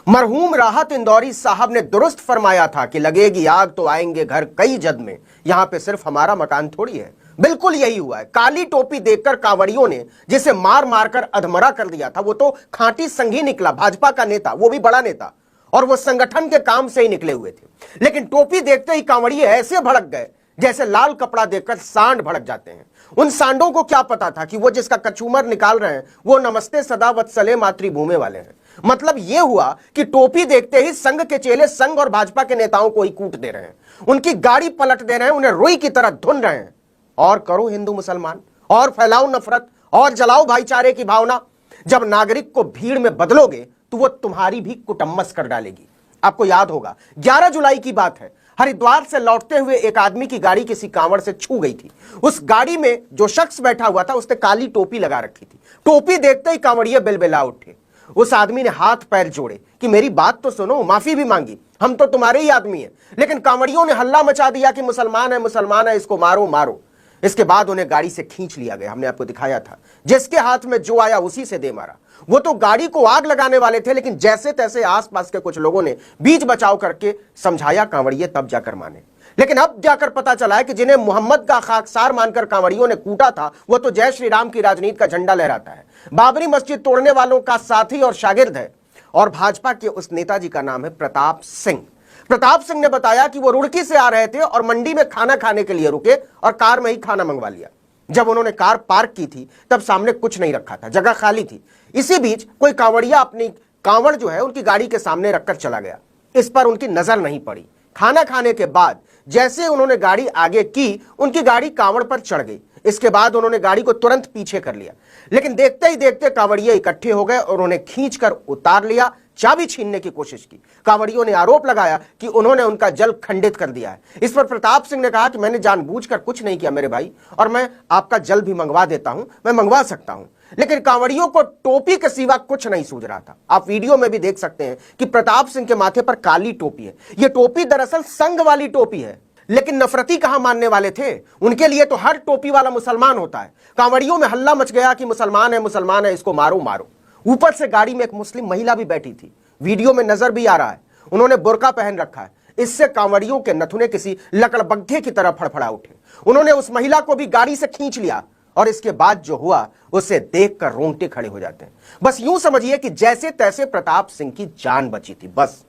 मरहूम राहत इंदौरी साहब ने दुरुस्त फरमाया था कि लगेगी आग तो आएंगे घर कई जद में, यहां पे सिर्फ हमारा मकान थोड़ी है। बिल्कुल यही हुआ है। काली टोपी देखकर कांवड़ियों ने जिसे मार मारकर अधमरा कर दिया था, वो तो खांटी संघी निकला, भाजपा का नेता, वो भी बड़ा नेता, और वो संगठन के काम से ही निकले हुए थे। लेकिन टोपी देखते ही कांवड़िए ऐसे भड़क गए जैसे लाल कपड़ा देखकर सांड भड़क जाते हैं। उन सांडों को क्या पता था कि वो जिसका कचूमर निकाल रहे हैं वो नमस्ते सदा वत्सले मातृभूमि वाले हैं। मतलब यह हुआ कि टोपी देखते ही संघ के चेले संघ और भाजपा के नेताओं को ही कूट दे रहे हैं, उनकी गाड़ी पलट दे रहे हैं, उन्हें रुई की तरह धुन रहे हैं। और करो हिंदू मुसलमान, और फैलाओ नफरत, और जलाओ भाईचारे की भावना। जब नागरिक को भीड़ में बदलोगे तो वो तुम्हारी भी कुटम्मस कर डालेगी। आपको याद होगा 11 जुलाई की बात है, हरिद्वार से लौटते हुए एक आदमी की गाड़ी किसी कांवड़ से छू गई थी। उस गाड़ी में जो शख्स बैठा हुआ था उसने काली टोपी लगा रखी थी। टोपी देखते ही कांवड़िए बिलबिला उठे। उस आदमी ने हाथ पैर जोड़े कि मेरी बात तो सुनो, माफी भी मांगी, हम तो तुम्हारे ही आदमी हैं। लेकिन कांवड़ियों ने हल्ला मचा दिया कि मुसलमान है, इसको मारो मारो। इसके बाद उन्हें गाड़ी से खींच लिया गया। हमने आपको दिखाया था, जिसके हाथ में जो आया उसी से दे मारा। वो तो गाड़ी को आग लगाने वाले थे, लेकिन जैसे तैसे आसपास के कुछ लोगों ने बीच बचाव करके समझाया कांवड़िए, तब जाकर माने। लेकिन अब जाकर पता चला है कि जिन्हें मोहम्मद का खाकसार मानकर कांवड़ियों ने कूटा था, वो तो जय श्री राम की राजनीति का झंडा लहराता है, बाबरी मस्जिद तोड़ने वालों का साथी और शागिर्द है। और भाजपा के उस नेताजी का नाम है प्रताप सिंह। प्रताप सिंह ने बताया कि वो रुड़की से आ रहे थे और मंडी में खाना खाने के लिए रुके और कार में ही खाना मंगवा लिया। जब उन्होंने कार पार्क की थी तब सामने कुछ नहीं रखा था, जगह खाली थी। इसी बीच कोई कांवड़िया अपनी कांवड़ जो है उनकी गाड़ी के सामने रखकर चला गया। इस पर उनकी नजर नहीं पड़ी। खाना खाने के बाद जैसे उन्होंने गाड़ी आगे की, उनकी गाड़ी कांवड़ पर चढ़ गई। इसके बाद उन्होंने गाड़ी को तुरंत पीछे कर लिया। लेकिन देखते ही देखते कांवड़िए इकट्ठे हो गए और उन्हें खींचकर उतार लिया, चाबी छीनने की कोशिश की। कांवड़ियों ने आरोप लगाया कि उन्होंने उनका जल खंडित कर दिया है। इस पर प्रताप सिंह ने कहा कि मैंने जानबूझकर कुछ नहीं किया मेरे भाई, और मैं आपका जल भी मंगवा देता हूं, मैं मंगवा सकता हूं। लेकिन कांवड़ियों को टोपी के सिवा कुछ नहीं सूझ रहा था। आप वीडियो में भी देख सकते हैं कि प्रताप सिंह के माथे पर काली टोपी है। यह टोपी दरअसल संघ वाली टोपी है। लेकिन नफरती कहां मानने वाले थे, उनके लिए तो हर टोपी वाला मुसलमान होता है। कांवड़ियों में हल्ला मच गया कि मुसलमान है, इसको मारो मारो। ऊपर से गाड़ी में एक मुस्लिम महिला भी बैठी थी, वीडियो में नजर भी आ रहा है, उन्होंने बुर्का पहन रखा है। इससे कांवड़ियों के नथुने किसी लकड़बग्घे की तरह फड़फड़ा उठे। उन्होंने उस महिला को भी गाड़ी से खींच लिया और इसके बाद जो हुआ उसे देखकर रोंगटे खड़े हो जाते हैं। बस यूं समझिए कि जैसे तैसे प्रताप सिंह की जान बची थी, बस।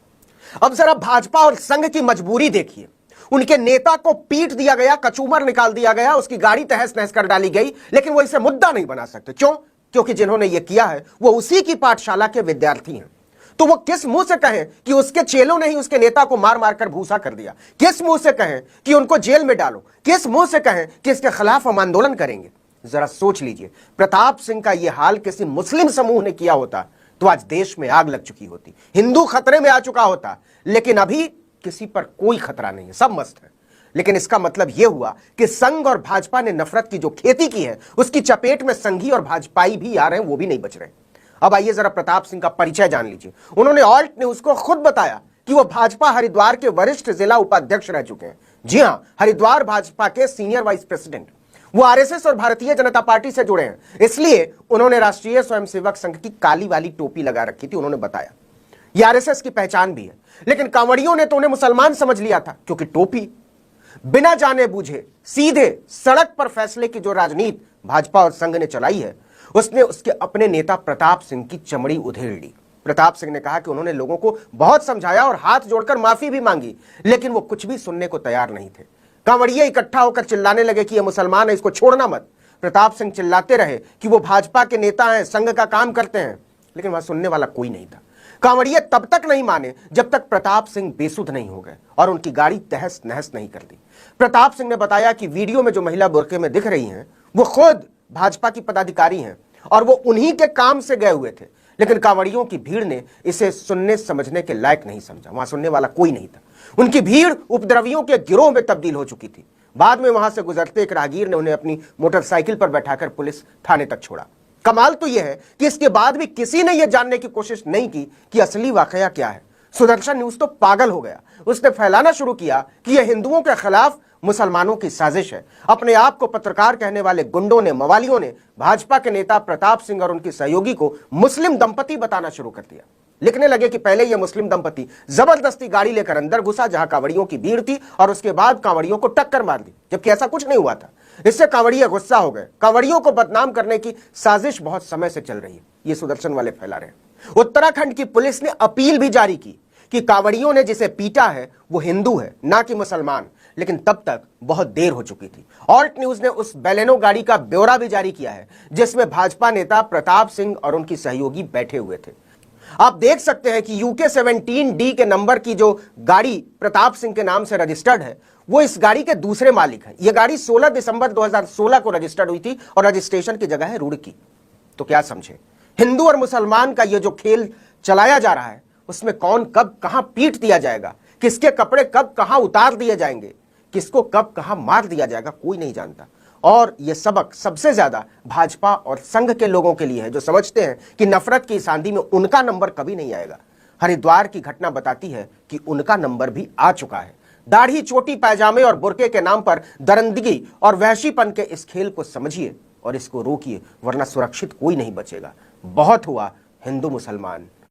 अब जरा भाजपा और संघ की मजबूरी देखिए। उनके नेता को पीट दिया गया, कचूमर निकाल दिया गया, उसकी गाड़ी तहस नहस कर डाली गई, लेकिन वो इसे मुद्दा नहीं बना सकते। क्यों? क्योंकि जिन्होंने ये किया है वो उसी की पाठशाला के विद्यार्थी हैं। तो वो किस मुंह से कहें कि उसके चेलों ने ही उसके नेता को मार मार कर भूसा कर दिया? किस मुंह से कहें कि उनको जेल में डालो? किस मुंह से कहें कि इसके खिलाफ हम आंदोलन करेंगे? जरा सोच लीजिए, प्रताप सिंह का यह हाल किसी मुस्लिम समूह ने किया होता तो आज देश में आग लग चुकी होती, हिंदू खतरे में आ चुका होता। लेकिन अभी किसी पर कोई खतरा नहीं है, सब मस्त है। लेकिन इसका मतलब यह हुआ कि संघ और भाजपा ने नफरत की जो खेती की है उसकी चपेट में संघी और भाजपाई भी आ रहे हैं, वो भी नहीं बच रहे। अब आइए जरा प्रताप सिंह का परिचय जान लीजिए। उन्होंने ऑल्ट न्यूज को खुद बताया कि वो भाजपा हरिद्वार के वरिष्ठ जिला उपाध्यक्ष रह चुके हैं। जी हां, हरिद्वार भाजपा के सीनियर वाइस प्रेसिडेंट। वो आरएसएस और भारतीय जनता पार्टी से जुड़े हैं, इसलिए उन्होंने राष्ट्रीय स्वयंसेवक संघ की काली वाली टोपी लगा रखी थी। उन्होंने बताया ये आरएसएस की पहचान भी है। लेकिन कांवड़ियों ने तो उन्हें मुसलमान समझ लिया था, क्योंकि टोपी। बिना जाने बूझे सीधे सड़क पर फैसले की जो राजनीति भाजपा और संघ ने चलाई है, उसने उसके अपने नेता प्रताप सिंह की चमड़ी उधेड़ ली। प्रताप सिंह ने कहा कि उन्होंने लोगों को बहुत समझाया और हाथ जोड़कर माफी भी मांगी, लेकिन वो कुछ भी सुनने को तैयार नहीं थे। कांवड़िए इकट्ठा होकर चिल्लाने लगे कि ये मुसलमान है, इसको छोड़ना मत। प्रताप सिंह चिल्लाते रहे कि वो भाजपा के नेता हैं, संघ का काम करते हैं, लेकिन वहां सुनने वाला कोई नहीं था। कांवड़िए तब तक नहीं माने जब तक प्रताप सिंह बेसुध नहीं हो गए और उनकी गाड़ी तहस नहस नहीं कर दी। प्रताप सिंह ने बताया कि वीडियो में जो महिला बुर्के में दिख रही हैं वो खुद भाजपा की पदाधिकारी हैं और वो उन्हीं के काम से गए हुए थे। लेकिन कांवड़ियों की भीड़ ने इसे सुनने समझने के लायक नहीं समझा, वहां सुनने वाला कोई नहीं था। उनकी भीड़ उपद्रवियों के गिरोह में तब्दील हो चुकी थी। बाद में वहां से गुजरते एक राहगीर ने उन्हें अपनी मोटरसाइकिल पर बैठाकर पुलिस थाने तक छोड़ा। कमाल तो यह है कि इसके बाद भी किसी ने यह जानने की कोशिश नहीं की कि असली वाकया क्या है। सुदर्शन न्यूज तो पागल हो गया। उसने फैलाना शुरू किया कि यह हिंदुओं के खिलाफ मुसलमानों की साजिश है। अपने आप को पत्रकार कहने वाले गुंडों ने, मवालियों ने भाजपा के नेता प्रताप सिंह और उनके सहयोगी को मुस्लिम दंपति बताना शुरू कर दिया। लिखने लगे कि पहले यह मुस्लिम दंपति जबरदस्ती गाड़ी लेकर अंदर घुसा जहां कांवड़ियों की भीड़ थी और उसके बाद कांवड़ियों को टक्कर मार दी, जबकि ऐसा कुछ नहीं हुआ था। इससे कांवड़िये गुस्सा हो गए। कांवड़ियों को बदनाम करने की साजिश बहुत समय से चल रही है, ये सुदर्शन वाले फैला रहे हैं। उत्तराखंड की पुलिस ने अपील भी जारी की कि कांवड़ियों ने जिसे पीटा है वो हिंदू है, ना कि मुसलमान, लेकिन तब तक बहुत देर हो चुकी थी। ऑल्ट न्यूज ने उस बेलेनो गाड़ी का ब्यौरा भी जारी किया है जिसमें भाजपा नेता प्रताप सिंह और उनकी सहयोगी बैठे हुए थे। आप देख सकते हैं कि यूके 17D के नंबर की जो गाड़ी प्रताप सिंह के नाम से रजिस्टर्ड है वो इस गाड़ी के दूसरे मालिक हैं। यह गाड़ी 16 दिसंबर 2016 को रजिस्टर्ड हुई थी और रजिस्ट्रेशन की जगह है रुड़की। तो क्या समझे, हिंदू और मुसलमान का यह जो खेल चलाया जा रहा है उसमें कौन कब कहां पीट दिया जाएगा, किसके कपड़े कब कहां उतार दिए जाएंगे, किसको कब कहां मार दिया जाएगा, कोई नहीं जानता। और यह सबक सबसे ज्यादा भाजपा और संघ के लोगों के लिए है जो समझते हैं कि नफरत की इस आंधी में उनका नंबर कभी नहीं आएगा। हरिद्वार की घटना बताती है कि उनका नंबर भी आ चुका है। दाढ़ी, चोटी, पैजामे और बुर्के के नाम पर दरिंदगी और वहशीपन के इस खेल को समझिए और इसको रोकिए, वरना सुरक्षित कोई नहीं बचेगा। बहुत हुआ हिंदू मुसलमान।